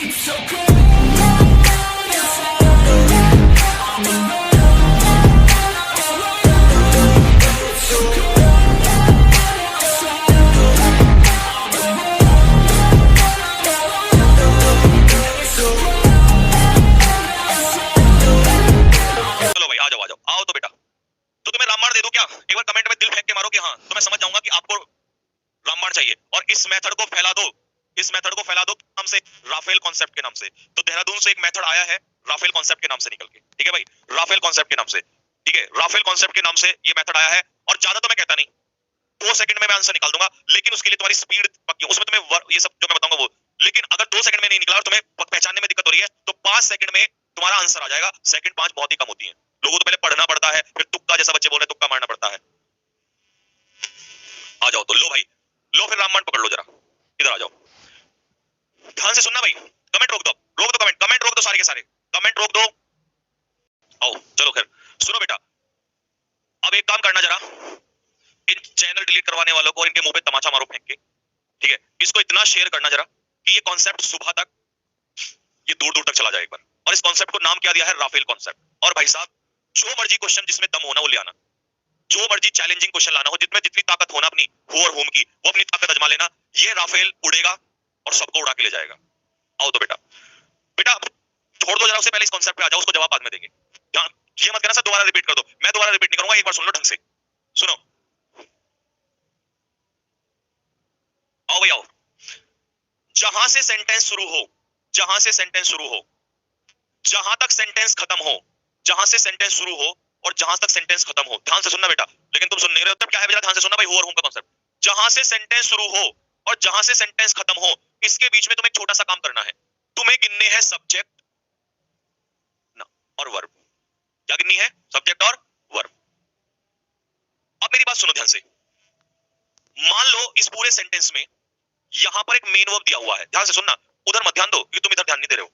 चलो भाई आ जाओ आ जाओ, आओ तो बेटा। तो तुम्हें रामबाण दे दूं क्या? एक बार कमेंट में दिल फेंक के मारो कि हाँ, तो मैं समझ जाऊंगा कि आपको रामबाण चाहिए। और इस मेथड को फैला दो, इस मेथड को फैला दो नाम से, राफेल कॉन्सेप्ट के नाम से। तो देहरादून से एक मेथड आया है राफेल कॉन्सेप्ट के नाम से निकल के, ठीक है भाई, राफेल कॉन्सेप्ट के नाम से, ठीक है, राफेल कॉन्सेप्ट के नाम से ये मेथड आया है। और ज्यादा तो मैं कहता नहीं, 2 सेकंड में मैं आंसर निकाल दूंगा, लेकिन उसके लिए तुम्हारी स्पीड पक्की, उसमें तुम्हें ये सब जो मैं बताऊंगा वो, लेकिन अगर 2 सेकंड में नहीं निकला और तुम्हें पहचानने में दिक्कत हो रही है तो 5 सेकंड में तुम्हारा आंसर आ जाएगा। सेकंड 5 बहुत ही कम होती है, लोगों को तो पहले पढ़ना पड़ता है, फिर तुक्का, जैसा बच्चे बोल रहे हैं, तुक्का मारना पड़ता है। आ जाओ तो, लो भाई, लो फिर रामबाण पकड़ लो जरा, इधर आ जाओ, ध्यान से सुनना भाई। कमेंट रोक दो, रोक दो, कमेंट रोक दो, सारे के सारे कमेंट रोक दो। आओ चलो खैर, सुनो बेटा, अब एक काम करना जरा, इन चैनल डिलीट करवाने वालों को इनके मुंह पे तमाचा मारो फेंक के, ठीक है, इसको इतना शेयर करना जरा कि ये कॉन्सेप्ट सुबह तक, ये दूर दूर तक चला जाए एक बार। और इस कॉन्सेप्ट को नाम क्या दिया है? Rafale concept. और भाई साहब, जो मर्जी क्वेश्चन जिसमें दम होना वो ले आना, जो मर्जी चैलेंजिंग क्वेश्चन लाना हो, जितने जितनी ताकत होना अपनी हो और होम की, वो अपनी ताकत आजमा लेना। ये राफेल उड़ेगा और सबको उड़ा के ले जाएगा। आओ तो बेटा, बेटा छोड़ दो जरा उसे, पहले इस कॉन्सेप्ट पे आ जाओ, उसको जवाब बाद में देंगे। ये मत कहना सर दोबारा रिपीट कर दो, मैं दोबारा रिपीट नहीं करूंगा, एक बार सुन लो ढंग से, सुनो। आओ भाई आओ, जहां से सेंटेंस शुरू हो, जहां से सेंटेंस शुरू हो, जहां तक सेंटेंस खत्म हो, जहां से सेंटेंस शुरू हो और जहां तक सेंटेंस खत्म हो, ध्यान से सुनना बेटा, लेकिन तुम सुन नहीं रहे हो, तब क्या है बेटा, ध्यान से सुनना भाई, हो और होम का कॉन्सेप्ट। जहां से सेंटेंस शुरू हो और जहां से सेंटेंस खत्म हो, इसके बीच में तुम्हें एक छोटा सा काम करना है। तुम्हें गिनने हैं सब्जेक्ट और वर्ब। क्या गिननी है? सब्जेक्ट और वर्ब। अब मेरी बात सुनो ध्यान से, मान लो इस पूरे सेंटेंस में यहां पर एक मेन वर्ब दिया हुआ है, ध्यान से सुनना, उधर मत ध्यान दो कि तुम इधर ध्यान नहीं दे रहे हो।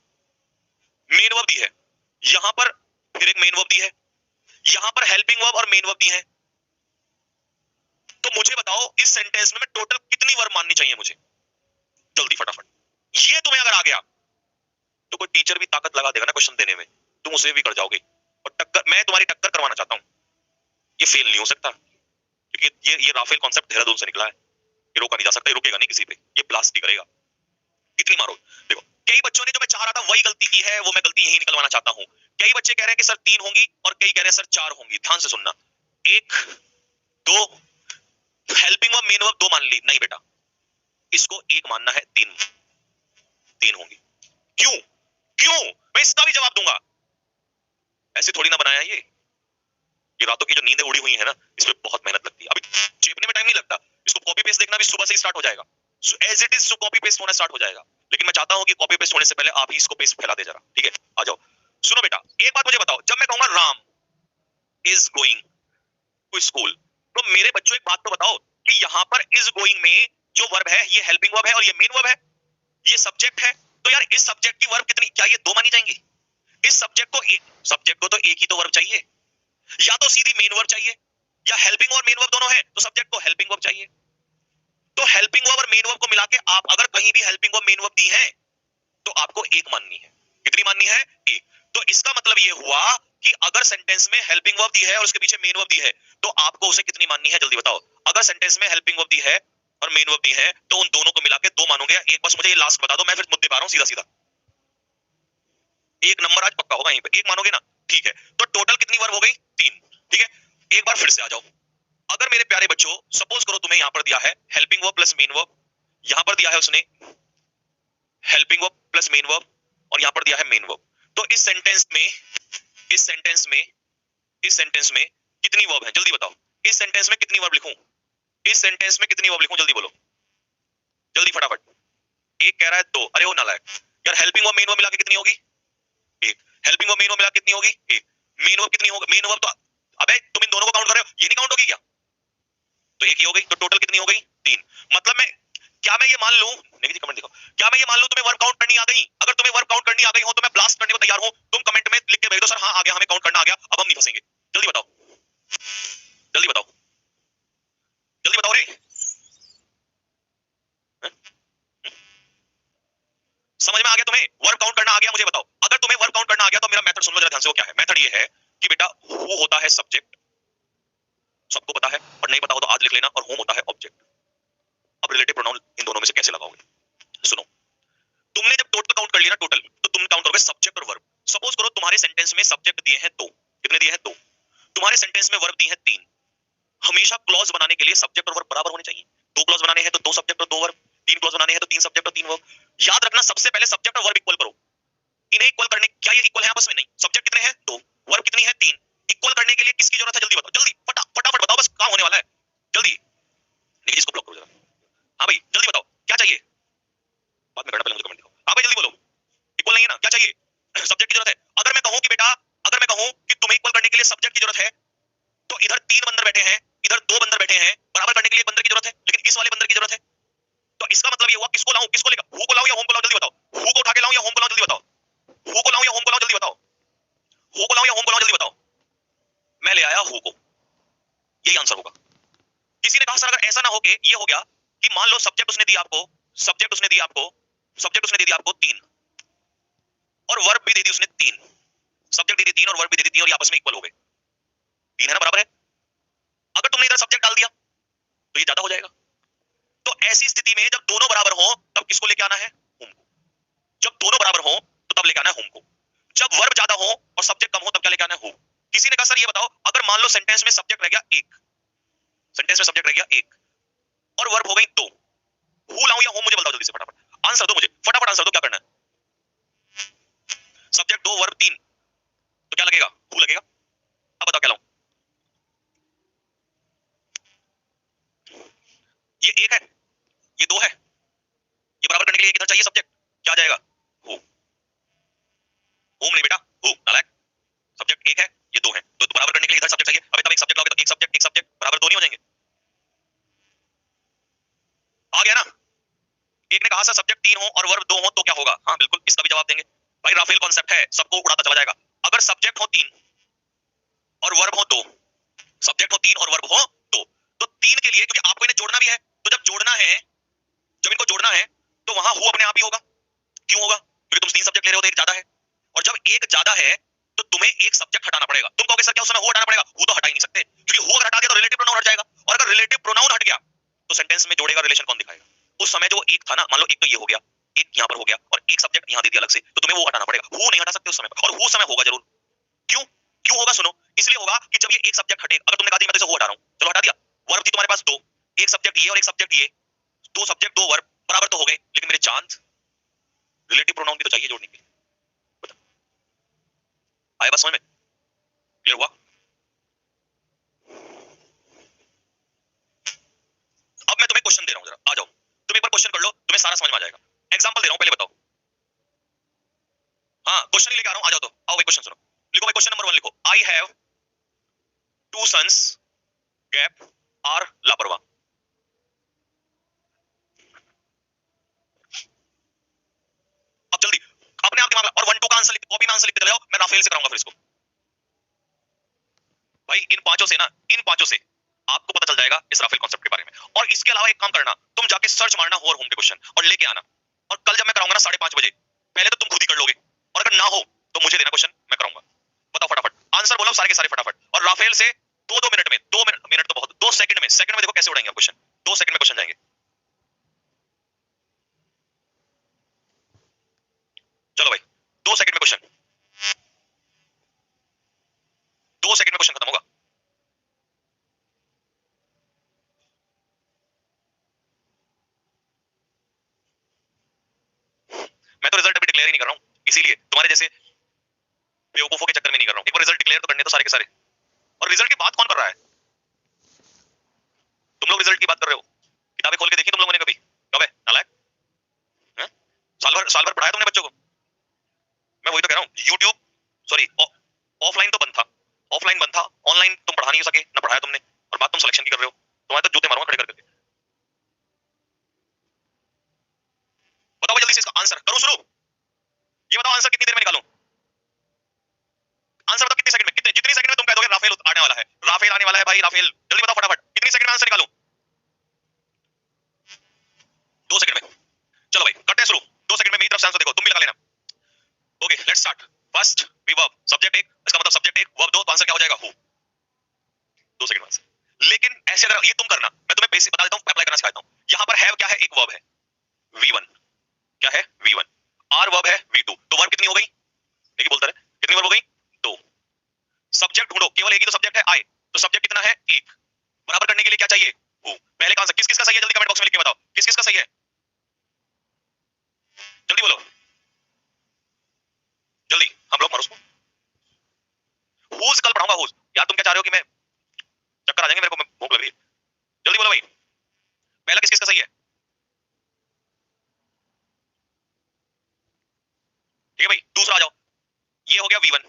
मेन वर्ब दी है यहां पर, फिर एक मेन वर्ब दी है यहां पर, हेल्पिंग वर्ब और मेन वर्ब दी है। तो मुझे बताओ इस सेंटेंस में मैं टोटल कितनी वर्ब माननी चाहिए मुझे? जल्दी फटाफट, ये तुम्हें अगर आ गया तो कोई टीचर भी ताकत लगा देगा ना क्वेश्चन देने में, तुम उसे भी कर जाओगे। और टक्कर, मैं तुम्हारी टक्कर करवाना चाहता हूं, ये फेल नहीं हो सकता, क्योंकि ये राफेल कॉन्सेप्ट देहरादून से निकला है, ये रोका नहीं जा सकता, ये रुकेगा नहीं किसी पे, ये ब्लास्ट ही करेगा। कितनी मारो, देखो कई बच्चों ने जो मैं चाह रहा था वही गलती की है, वो मैं गलती यही निकलवाना चाहता हूं। कई बच्चे कह रहे हैं कि सर 3 होंगी और कई कह रहे हैं सर 4 होंगी। ध्यान से सुनना, 1 2 हेल्पिंग वर्ब मेन वर्ब 2 मान ली, नहीं बेटा, इसको 1 मानना है, 3 होंगी। क्यों? क्यों? मैं इसका भी जवाब दूंगा, ऐसे थोड़ी ना बनाया ये रातों की जो नींदें उड़ी हुई है ना, इसमें बहुत मेहनत लगती है, अभी चेपने में टाइम नहीं लगता, इसको कॉपी पेस्ट देखना भी सुबह से ही स्टार्ट हो जाएगा, as it is copy paste होना स्टार्ट हो जाएगा। लेकिन मैं चाहता हूं कि कॉपी पेस्ट होने से पहले आप ही इसको पेस्ट फैला दे जरा, ठीक है? आ जाओ, सुनो बेटा, एक बात मुझे बताओ, जब मैं कहूंगा Ram is going to school, तो मेरे बच्चों एक बात तो बताओ कि यहां पर इज गोइंग में जो वर्ब है ये हेल्पिंग वर्ब है और ये मेन वर्ब है, ये सब्जेक्ट है। तो यार इस सब्जेक्ट की वर्ब कितनी, क्या ये 2 मानी जाएंगी? इस सब्जेक्ट को तो एक ही तो वर्ब चाहिए, या तो सीधी मेन वर्ब चाहिए, या हेल्पिंग और मेन वर्ब दोनों है तो सब्जेक्ट को हेल्पिंग वर्ब चाहिए। तो हेल्पिंग वर्ब और मेन वर्ब को मिला के आप अगर कहीं भी हेल्पिंग वर्ब मेन वर्ब दी है तो आपको 1 माननी है। कितनी माननी है? 1। तो इसका मतलब ये हुआ कि अगर सेंटेंस में हेल्पिंग वर्ब दी है और उसके पीछे मेन वर्ब दी है तो आपको उसे कितनी माननी है? जल्दी बताओ। अगर सेंटेंस में हेल्पिंग वर्ब दी है और मेन वर्ब दी है तो उन दोनों को मिला के 2 मानोगे। एक बस मुझे ये लास्ट बता दो, मैं फिर मुद्दे पा रहा हूं सीधा सीधा। 1 नंबर आज पक्का होगा यहीं पे, 1 मानोगे ना? ठीक है, तो टोटल कितनी वर्ब हो गई? 3। ठीक है, एक बार फिर से आ जाओ। अगर मेरे प्यारे बच्चों सपोज करो तुम्हें यहां पर दिया है helping verb plus main verb, यहां पर दिया है उसने helping verb plus main verb और यहां पर दिया है मेन वर्ब, तो इस सेंटेंस में इस सेंटेंस में इस सेंटेंस में कितनी वर्ब है? जल्दी बताओ, इस सेंटेंस में कितनी वर्ब लिखूं? इस सेंटेंस में कितनी वर्ब लिखूं? जल्दी बोलो, जल्दी फटाफट। 1 कह रहा है 2, अरे वो नालायक यार, हेल्पिंग वर्ब मेन वर्ब मिला के कितनी होगी? 1। हेल्पिंग वर्ब मेन वर्ब मिला कितनी होगी? 1। मेन वर्ब कितनी होगी? मेन वर्ब तो, अबे तुम इन दोनों को काउंट कर रहे हो, ये नहीं काउंट होगी क्या? तो 1 ही हो गई, तो टोटल कितनी हो गई? 3। मतलब मैं, क्या मैं ये मान लूं, नेगी जी कमेंट देखो, क्या मैं ये मान लूं तुम्हें वर्ब काउंट करनी आ गई? अगर तुम्हें वर्ब काउंट करनी आ गई हो तो मैं ब्लास्ट करने को तैयार हूं, तुम कमेंट में लिख के भेज दो सर हाँ आ गया, हमें काउंट करना आ गया, अब हम नहीं फंसेंगे। जल्दी बताओ, जल्दी बताओ, जल्दी बताओ रे। समझ में आ गया तुम्हें? वर्ब काउंट करना आ गया? मुझे बताओ, अगर तुम्हें वर्ब काउंट करना आ गया तो मेरा मेथड सुन लो जरा ध्यान से। वो क्या है? मेथड ये है कि बेटा हु होता है सब्जेक्ट, सबको पता है, और नहीं पता हो तो आज लिख लेना, और होम होता है ऑब्जेक्ट। अब रिलेटिव प्रोनाउन इन दोनों में से कैसे लगाओगे? सुनो, तुमने जब टोटल काउंट कर लिया ना, टोटल, तो तुम काउंट करोगे सब्जेक्ट और वर्ब। सपोज करो तुम्हारे सेंटेंस में सब्जेक्ट दिए हैं 2, कितने दिए हैं? 2। तुम्हारे सेंटेंस में वर्ब दिए हैं 3। हमेशा क्लॉज बनाने के लिए सब्जेक्ट और वर्ब बराबर होने चाहिए। 2 क्लॉज बनाने हैं तो 2 सब्जेक्ट और 2 वर्ब, 3 क्लॉज बनाने हैं तो 3 सब्जेक्ट और 3 वर्ब। याद रखना, सबसे पहले सब्जेक्ट और वर्ब इक्वल करो। इन्हें इक्वल करने, क्या ये इक्वल है आपस में? नहीं। सब्जेक्ट कितने हैं? 2, वर्ब कितनी है? 3। इक्वल करने के लिए किसकी जरूरत है? जल्दी बताओ, जल्दी फटाफट बताओ, बस काम होने वाला है, जल्दी। नहीं, इसको ब्लॉक करो जरा। हाँ भाई जल्दी बताओ क्या चाहिए, बाद में करना, पहले मुझे कमेंट दिखाओ। हाँ भाई जल्दी बोलो, इक्वल नहीं है ना? क्या चाहिए? सब्जेक्ट की जरूरत है। अगर मैं कहूं कि बेटा, अगर मैं कहूं कि तुम्हें इक्वल करने के लिए सब्जेक्ट की जरूरत है, तो इधर 3 बंदर बैठे हैं, इधर 2 बंदर बैठे हैं, बराबर करने के लिए एक बंदर की जरूरत है, लेकिन इस वाले बंदर की जरूरत है। तो इसका मतलब ये हुआ, किसको लाऊं, किसको लेकर? हु को लाऊं या होम को लाऊं? जल्दी बताओ। हु को उठा के लाऊं या होम को लाऊं? जल्दी बताओ। हु को लाऊं या होम को लाऊं? जल्दी बताओ। हु को लाऊं या होम को लाऊं? जल्दी बताओ। मैं ले आया हु को, यही आंसर होगा। किसी ने कहा सर अगर ऐसा ना हो के ये हो गया कि मान लो सब्जेक्ट उसने दिया आपको, सब्जेक्ट उसने दिया आपको, सब्जेक्ट उसने दे दिया आपको 3, और वर्ब भी दे दी उसने 3। सब्जेक्ट दे दी 3 और वर्ब भी दे दी 3, और ये आपस में इक्वल हो गए। 3 है ना, बराबर है। अगर तुमने इधर सब्जेक्ट डाल दिया तो ये ज्यादा हो जाएगा। तो ऐसी स्थिति में जब दोनों बराबर हो तब किसको लेके आना है? होम को। जब दोनों बराबर हो तो तब लेके आना है होम को। जब वर्ब ज्यादा हो और सब्जेक्ट कम हो तब क्या लेके आना है? हु। किसी ने कहा सर ये बताओ, अगर मान लो सेंटेंस में सब्जेक्ट रह गया 1, सेंटेंस में सब्जेक्ट रह गया 1 और वर्ब हो गई 2, हु लाऊं या होम? मुझे बताओ जल्दी से, फटाफट आंसर दो, मुझे फटाफट आंसर दो, क्या करना है? सब्जेक्ट 2 वर्ब 3, तो क्या लगेगा? हु लगेगा। अब बताओ क्या लाऊं? ये 1 है, ये 2 है, ये बराबर करने के लिए किधर चाहिए? सब्जेक्ट। क्या आ जाएगा? हु। होम नहीं बेटा, हु, नालायक। सब्जेक्ट 1 है, ये 2 है, तो बराबर करने के लिए इधर सब्जेक्ट चाहिए। अबे तब एक सब्जेक्ट लाओगे तो एक सब्जेक्ट बराबर 2 नहीं हो जाएंगे? आ गया ना? एक ने कहा सर सब्जेक्ट 3 हो और वर्ब 2 हो तो क्या होगा? हाँ बिल्कुल, इसका भी जवाब देंगे भाई। राफेल कॉन्सेप्ट है, सबको उड़ाता चला जाएगा। अगर सब्जेक्ट हो 3 और वर्ब हो 2, सब्जेक्ट हो 3 और वर्ब हो 2, तो 3 के लिए, क्योंकि आपको इन्हें जोड़ना भी है, तो जब जोड़ना है, जब इनको जोड़ना है तो वहां हु अपने आप ही होगा। क्यों होगा? क्योंकि तुम 3 सब्जेक्ट ले रहे हो तो एक ज्यादा है, और जब एक ज्यादा है तो तुम्हें एक सब्जेक्ट हटाना पड़ेगा। तुम कहोगे सर क्या उस समय हु हटाना पड़ेगा? हु तो हटा ही नहीं सकते, क्योंकि हु अगर हटा दिया तो रिलेटिव प्रोनाउन हट जाएगा, और अगर रिलेटिव प्रोनाउन हट गया तो सेंटेंस में जोड़ेगा रिलेशन कौन दिखाएगा? उस समय जो एक था ना, मान लो एक तो ये हो गया, एक यहाँ पर हो गया, और एक सब्जेक्ट यहाँ दे दिया अलग से, तो तुम्हें वो हटाना पड़ेगा। हु नहीं हटा सकते उस समय, और हु समय होगा जरूर। क्यों? क्यों होगा? सुनो, इसलिए होगा कि जब ये एक सब्जेक्ट हटे, अगर तुमने कहा मैं तो इसे हु हटा रहा हूं, चलो हटा दिया, वर्ब थी तुम्हारे पास 2, एक सब्जेक्ट ये और एक सब्जेक्ट ये, 2 सब्जेक्ट 2 वर्ब बराबर तो हो गए, लेकिन मेरे चांद रिलेटिव प्रोनाउन भी तो चाहिए जोड़ने के लिए। बता, आया बात समझ में? क्लियर हुआ? अब मैं तुम्हें क्वेश्चन दे रहा हूं, जरा आ जाओ, तुम एक बार क्वेश्चन कर लो, तुम्हें सारा समझ में आ जाएगा। एग्जांपल दे रहा हूं, पहले बताओ। हाँ क्वेश्चन ही लेके आ रहा हूं, आ जाओ। तो आओ भाई क्वेश्चन सुनो, लिखो भाई क्वेश्चन नंबर 1 लिखो। I have 2 sons, gap are लापरवाह। अब जल्दी अपने आप दिमाग लगा, और 1 2 का आंसर लिख, कॉपी में आंसर लिखते चले जाओ, मैं राफेल से कराऊंगा फिर इसको। भाई इन पांचों से ना, इन पांचों से आपको पता चल जाएगा इस राफेल कॉन्सेप्ट के बारे में। और इसके अलावा एक काम करना, तुम जाके सर्च मारना हो और होम के क्वेश्चन और लेके आना, और कल जब मैं कराऊंगा ना 5:30 बजे, पहले तो तुम खुद ही कर लोगे, और अगर ना हो तो मुझे देना क्वेश्चन, मैं कराऊंगा। बताओ फटाफट आंसर बोलो सारे के सारे फटाफट, और राफेल से 2-2 मिनट में, 2 मिनट तो बहुत, 2 सेकंड में, सेकंड में देखो कैसे उड़ाएंगे क्वेश्चन, 2 सेकंड में क्वेश्चन जाएंगे। चलो भाई 2 सेकंड में क्वेश्चन, 2 सेकंड में क्वेश्चन खत्म होगा। मैं तो रिजल्ट अभी डिक्लेयर ही नहीं कर रहा हूँ, इसीलिए तुम्हारे जैसे बेवकूफों के चक्कर में नहीं कर रहा हूँ। एक बार रिजल्ट डिक्लेयर तो करने तो सारे के सारे। और रिजल्ट की बात कौन कर रहा है? तुम लोग रिजल्ट की बात कर रहे हो? किताबें खोल के देखी तुम लोगों ने कभी? कब है नालायक? साल भर पढ़ाया तुमने बच्चों को? मैं वही तो कह रहा हूँ, यूट्यूब, सॉरी ऑफलाइन तो बंद था, ऑफलाइन बंद था, ऑनलाइन तुम पढ़ा नहीं सके, ना पढ़ाया तुमने, और बात तुम सिलेक्शन की कर रहे हो। तुम्हारे तो जूते मारूंगा खड़े करके। बताओ भाई जल्दी से इसका आंसर करो शुरू। ये बताओ आंसर कितनी देर में निकालूं? आंसर बताओ कितनी सेकंड में, कितने, जितनी सेकंड में तुम कह दोगे राफेल आने वाला है, राफेल आने वाला है भाई, राफेल जल्दी बताओ फटाफट, कितनी सेकंड में आंसर निकालूं? 2 सेकंड में। चलो भाई करते हैं शुरू, 2 सेकंड में मेरी तरफ ऑफ साइंस को देखो, तुम भी लगा लेना। Okay let's start. First V verb, subject एक, इसका मतलब सब्जेक्ट एक वर्ब दो, तो आंसर क्या हो जाएगा? हु। 2 second answer. लेकिन ऐसे अगर ये तुम करना, मैं तुम्हें बेसिक बता देता हूं, अप्लाई करना सिखाता हूं। यहां पर हैव क्या है? एक वर्ब है V1, क्या है? V1। आर वर्ब है V2, तो वर्ब कितनी हो गई? एक ही बोलता रहे, कितनी वर्ब हो गई? 2। सब्जेक्ट ढूंढो, केवल एक ही तो सब्जेक्ट है आई, तो सब्जेक्ट कितना है? 1। बराबर करने के लिए क्या चाहिए? हु। पहले का आंसर किस किस का सही है? जल्दी कमेंट बॉक्स में लिख के बताओ किस किस का सही है, जल्दी बोलो जल्दी, हम लोग मारो उसको। हुज कल पढ़ाऊंगा, हुज। यार तुम क्या चाह रहे हो कि मैं, चक्कर आ जाएंगे मेरे को, भूख लग रही है। जल्दी बोलो भाई, पहला किस किस का सही है? ठीक है भाई, दूसरा आ जाओ। ये हो गया V1,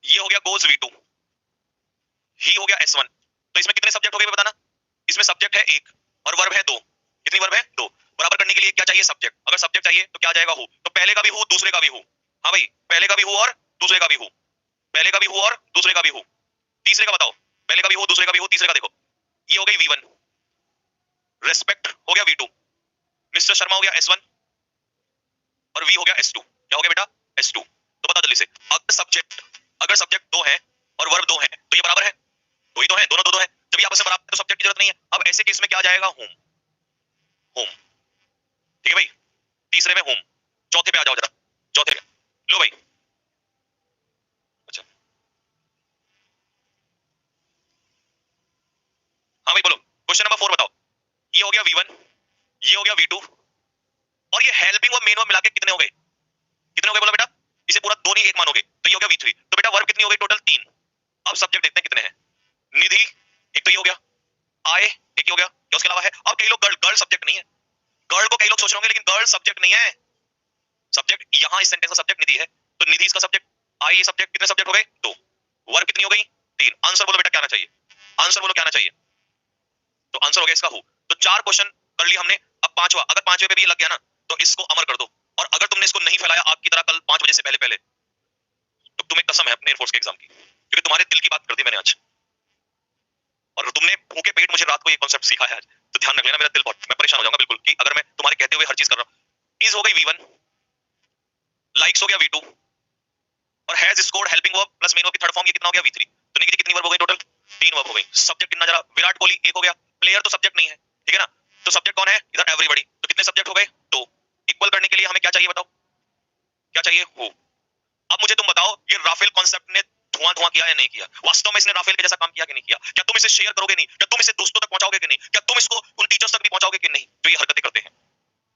ये हो गया गोज V2, ही हो गया S1। तो इसमें कितने सब्जेक्ट हो गए बताना? इसमें सब्जेक्ट है 1 और वर्ब है 2। कितनी वर्ब है? 2। बराबर करने के लिए क्या चाहिए? सब्जेक्ट। अगर सब्जेक्ट चाहिए तो क्या जाएगा? हु। तो पहले का भी हु, दूसरे का भी हु। हाँ भाई, पहले का भी हु और दूसरे का भी हु, पहले का भी हु और दूसरे का भी हु। तीसरे का बताओ, पहले का भी हु, दूसरे का भी हु, तीसरे का देखो। ये हो गई V1, रेस्पेक्ट हो गया V2, मिस्टर शर्मा हो गया S1 और V हो गया S2। क्या हो गया बेटा? S2। तो बता जल्दी से, अगर सब्जेक्ट 2 है और वर्ब 2 है तो ये बराबर है? दो ही तो है, दोनों दो दो है। जब ये आपस में बराबर है तो सब्जेक्ट की जरूरत नहीं है। अब ऐसे केस में क्या जाएगा? होम। होम, ठीक है भाई, तीसरे में होम। चौथे पे आ जाओ जरा, चौथे पे लो भाई। अच्छा हाँ भाई बोलो, क्वेश्चन नंबर 4 बताओ। ये हो गया V1, ये हो गया V2 और ये हेल्पिंग और मेन वर्ब मिला के कितने हो गए? कितने हो गए बोलो बेटा? इसे पूरा दो नहीं एक मानोगे तो ये हो गया V3। तो बेटा वर्ब कितनी हो गई टोटल? 3। अब सब्जेक्ट देखते हैं कितने हैं। निधि एक तो ये हो गया, आए एक ही हो गया, क्या उसके अलावा है? अब कई लोग गर्ल, गर्ल सब्जेक्ट नहीं है। गर्ल को कई लोग सोच रहे होंगे लेकिन गर्ल सब्जेक्ट नहीं है। सब्जेक्ट यहाँ इस सेंटेंस का सब्जेक्ट निधि है, तो निधि इसका सब्जेक्ट, आई ये सब्जेक्ट। कितने सब्जेक्ट हो गए? 2। वर्ब कितनी हो गई? 3। आंसर बोलो बेटा क्या आना चाहिए? आंसर बोलो क्या आना चाहिए? तो आंसर हो गया इसका हु। तो 4 क्वेश्चन कर लिए हमने। अब पांचवा, अगर पांचवे पे भी ये लग गया ना तो इसको अमर कर दो। और अगर तुमने इसको नहीं फैलाया आग की तरह कल 5 बजे से पहले पहले, तो तुम्हें कसम है अपने एयरफोर्स के एग्जाम की, क्योंकि तुम्हारे दिल की बात कर दी मैंने आज। और तुमने भूखे पेट मुझे रात को ये कॉन्सेप्ट सिखाया है आज, तो ध्यान रख लेना मेरा दिल बहुत, मैं परेशान हो जाऊंगा बिल्कुल कि अगर मैं तुम्हारे कहते हुए हर चीज कर रहा हूं। इज हो गई V1, लाइक्स हो गया V2 और has scored helping verb plus main verb की थर्ड फॉर्म ये कितना हो गया? V3। तो निकी कितनी वर्ब हो गई टोटल? 3 वर्ब हो गई। सब्जेक्ट कितना जरा? विराट कोहली एक हो गया, प्लेयर तो सब्जेक्ट नहीं है, ठीक है ना? तो सब्जेक्ट कौन है इधर? एवरीबॉडी। तो कितने सब्जेक्ट हो गए? 2। इक्वल करने के लिए हमें क्या चाहिए बताओ? क्या चाहिए? हु। अब मुझे तुम बताओ, ये राफेल कॉन्सेप्ट ने धुआं धुआं किया या नहीं किया? वास्तव में इसने राफेल के जैसा काम किया कि नहीं किया? क्या तुम इसे शेयर करोगे? नहीं। क्या तुम इसे दोस्तों तक पहुंचाओगे कि नहीं? क्या तुम इसको उन टीचर्स तक भी पहुंचाओगे कि नहीं जो ये हरकतें करते हैं?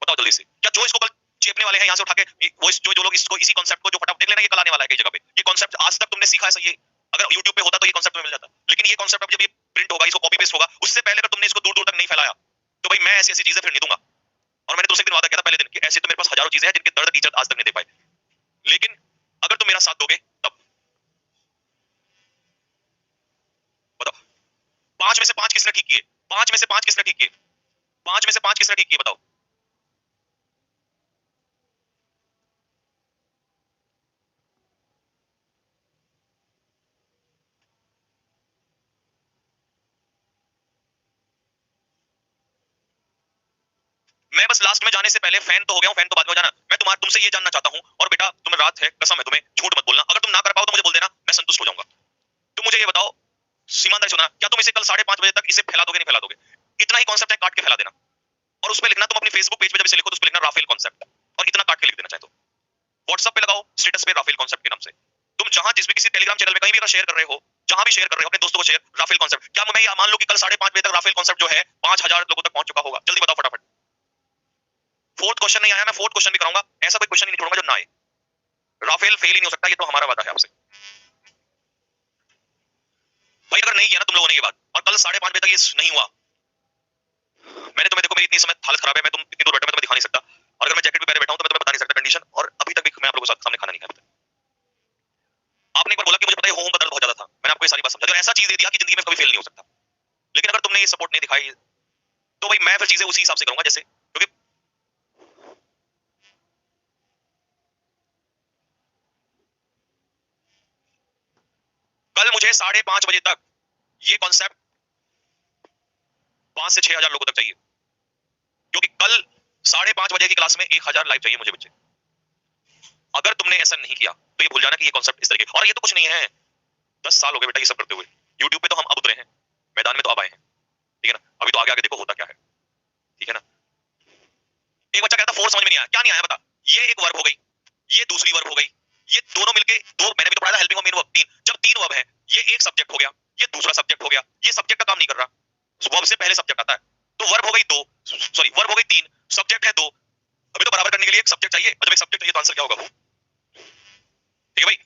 बताओ जल्दी से। क्या जो इसको कल चेपने वाले हैं यहाँ से उठा के, वो जो लोग इसको इसी कॉन्सेप्ट को जो फटाफट देख लेना, ये कल आने वाला है कई जगह पे। ये कॉन्सेप्ट आज तक तुमने सीखा है सही है, अगर YouTube पे होता तो ये कॉन्सेप्ट में मिल जाता। लेकिन ये कॉन्सेप्ट अब जब ये प्रिंट होगा, इसको कॉपी पेस्ट होगा, उससे पहले अगर तुमने इसको दूर दूर तक नहीं फैलाया तो भाई मैं ऐसी ऐसी चीजें फिर नहीं दूंगा। और मैंने दूसरे दिन वादा किया था पहले दिन कि ऐसे तो मेरे पास हजारों चीजें हैं जिनके दर्द टीचर आज तक नहीं दे पाए, लेकिन अगर तुम मेरा साथ दोगे तब। बताओ 5 में से 5 किसने ठीक किए? 5 में से 5 किसने ठीक किए? 5 में से 5 किसने ठीक किए बताओ? मैं बस लास्ट में जाने से पहले फैन तो हो गया हूं, फैन तो बाद में हो जाना। मैं तुमसे ये जानना चाहता हूं, और बेटा तुम्हें रात है, कसम है तुम्हें, झूठ मत बोलना। अगर तुम ना कर पाओ तो मुझे बोल देना, मैं संतुष्ट हो जाऊंगा। तुम मुझे ये बताओ, ईमानदारी सुना, क्या तुम इसे कल 5:30 बजे तक इसे फैला दोगे? नहीं फैला दोगे? इतना ही कॉन्सेप्ट है, काट के फैला देना। और उसमें लिखना, तुम अपनी फेसबुक पेज पे जब इसे लिखो तो उसमें लिखना राफेल कॉन्सेप्ट, और इतना काट के लिख देना चाहे तो। व्हाट्सएप पे लगाओ स्टेटस पे राफेल कॉन्सेप्ट के नाम से। तुम जहां जिस भी किसी टेलीग्राम चैनल में कहीं भी अगर शेयर कर रहे हो, जहां भी शेयर कर रहे हो अपने दोस्तों को शेयर, राफेल कॉन्सेप्ट। क्या मैं ये मान लूं कि कल 5:30 बजे तक राफेल कॉन्सेप्ट जो है 5000 लोगों तक पहुंच चुका होगा? जल्दी बताओ फटाफट। फोर्थ क्वेश्चन नहीं आया, मैं फोर्थ क्वेश्चन भी कराऊंगा। ऐसा कोई क्वेश्चन ही नहीं छोड़ूंगा जो ना आए। राफेल फेल ही नहीं हो सकता, ये तो हमारा वादा है आपसे। भाई अगर नहीं किया ना तुम लोगों ने ये बात, और कल 5:30 बजे तक ये नहीं हुआ, मैंने तुम्हें, देखो मेरी इतनी समय हालत खराब है, मैं तुम इतनी दूर बैठा, मैं तुम्हें दिखा नहीं सकता। और अगर मैं जैकेट भी पहने बैठा हूं तो मैं तुम्हें बता नहीं सकता कंडीशन, और अभी तक भी मैं आप लोगों के सामने खाना नहीं खाया। आपने एक बार बोला कि मुझे पता है होम का दर्द बहुत ज्यादा था, मैंने आपको ये सारी बात समझा दिया, ऐसा चीज दे दिया कि जिंदगी में कभी फेल नहीं हो सकता। लेकिन अगर तुमने ये सपोर्ट नहीं दिखाई तो भाई मैं फिर चीजें उसी हिसाब से करूंगा जैसे, क्योंकि कल मुझे 5:30 बजे तक ये कॉन्सेप्ट 5 से 6 हजार लोगों तक चाहिए, क्योंकि कल 5:30 बजे की क्लास में 1000 लाइव चाहिए मुझे बच्चे। अगर तुमने ऐसा नहीं किया तो ये भूल जाना कि ये कॉन्सेप्ट इस तरीके, और ये तो कुछ नहीं है, 10 साल हो गए बेटा ये सब करते हुए। यूट्यूब पे तो हम अब उतरे हैं, मैदान में तो अब आए हैं, ठीक है ना। अभी तो आगे आगे देखो होता क्या है, ठीक है ना। एक बच्चा कहता फोर्स समझ में नहीं आया, क्या नहीं आया बता। ये एक वर्ब हो गई, ये दूसरी वर्ब हो गई, ये दोनों मिलके दो, मैंने भी तो पढ़ा था हेल्पिंग वर्ब मेन वर्ब 3, जब 3 वर्ब है, ये एक सब्जेक्ट हो गया, ये दूसरा सब्जेक्ट हो गया, ये सब्जेक्ट का काम नहीं कर रहा, वर्ब से पहले सब्जेक्ट आता है, तो वर्ब हो गई 2, सॉरी वर्ब हो गई 3, सब्जेक्ट है 2, अभी तो बराबर करने के लिए एक सब्जेक्ट चाहिए, और जब एक सब्जेक्ट चाहिए तो आंसर क्या होगा, ठीक है भाई।